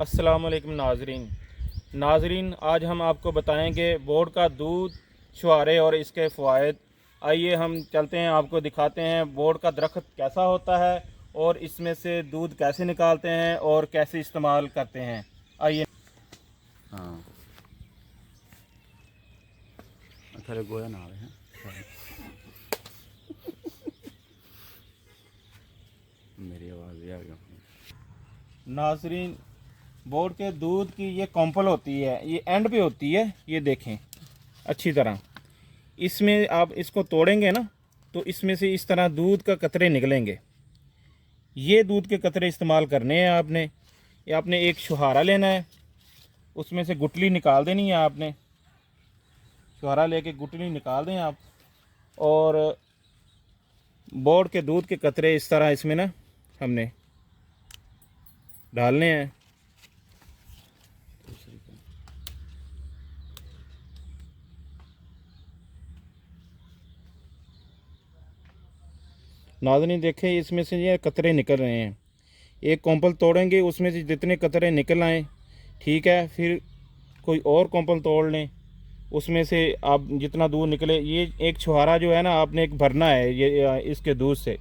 अस्सलाम वालेकुम नाजरीन, आज हम आपको बताएंगे बोर्ड का दूध, छुहारे और इसके फ़वाइद। आइए हम चलते हैं, आपको दिखाते हैं बोर्ड का दरख्त कैसा होता है और इसमें से दूध कैसे निकालते हैं और कैसे इस्तेमाल करते हैं। आइए। हाँ अथरे गोया ना रहे हैं मेरी आवाज़ आ गई। नाजरीन, बोर्ड के दूध की ये कॉम्पल होती है, ये एंड पे होती है, ये देखें अच्छी तरह। इसमें आप इसको तोड़ेंगे ना तो इसमें से इस तरह दूध का कतरे निकलेंगे। ये दूध के कतरे इस्तेमाल करने हैं आपने। ये आपने एक छुहारा लेना है, उसमें से गुठली निकाल देनी है आपने। छुहारा लेके गुठली निकाल दें आप, और बोर्ड के दूध के कतरे इस तरह इसमें ना हमने डालने हैं। नाज़रीन देखें, इसमें से ये कतरे निकल रहे हैं। एक कॉम्पल तोड़ेंगे, उसमें से जितने कतरे निकल आए ठीक है, फिर कोई और कॉम्पल तोड़ लें, उसमें से आप जितना दूध निकले। ये एक छुहारा जो है ना, आपने एक भरना है ये इसके दूध से।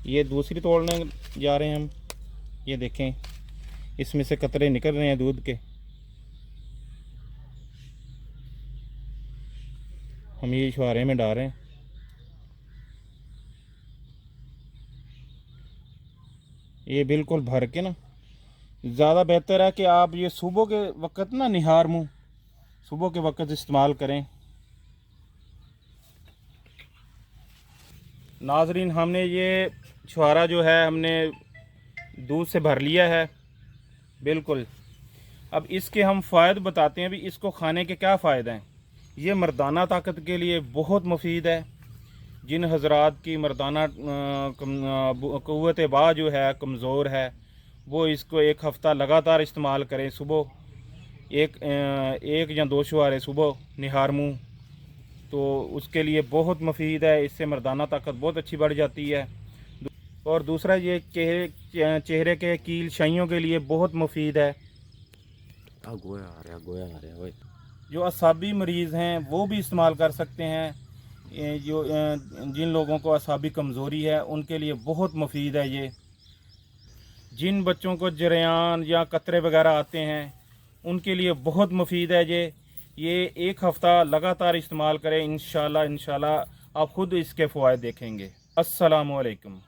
ये दूसरी तोड़ने जा रहे हैं हम। ये देखें, इसमें से कतरे निकल रहे हैं दूध के। हम ये छुहारे में डाल रहे हैं। ये बिल्कुल भर के ना, ज़्यादा बेहतर है कि आप ये सुबह के वक़्त ना, निहार मुँह सुबह के वक़्त इस्तेमाल करें। नाजरीन, हमने ये छुहारा जो है हमने दूध से भर लिया है बिल्कुल। अब इसके हम फ़ायदे बताते हैं भी, इसको खाने के क्या फ़ायदे हैं। ये मर्दाना ताकत के लिए बहुत मुफीद है। जिन हजरात की मर्दाना क़ुव्वत बा जो है कमज़ोर है, वो इसको एक हफ़्ता लगातार इस्तेमाल करें। सुबह एक या दो छुहारे सुबह निहार मुँह, तो उसके लिए बहुत मुफीद है। इससे मर्दाना ताकत बहुत अच्छी बढ़ जाती है। और दूसरा, ये चेहरे के कील शाइयों के लिए बहुत मुफीद है। गोया आ रहा है। जो असाबी मरीज़ हैं वो भी इस्तेमाल कर सकते हैं। जो जिन लोगों को असाबी कमज़ोरी है उनके लिए बहुत मुफीद है ये। जिन बच्चों को जरियान या कतरे वगैरह आते हैं उनके लिए बहुत मुफीद है ये एक हफ़्ता लगातार इस्तेमाल करें। इंशाल्लाह आप ख़ुद इसके फ़वाइद देखेंगे। अस्सलामु अलैकुम।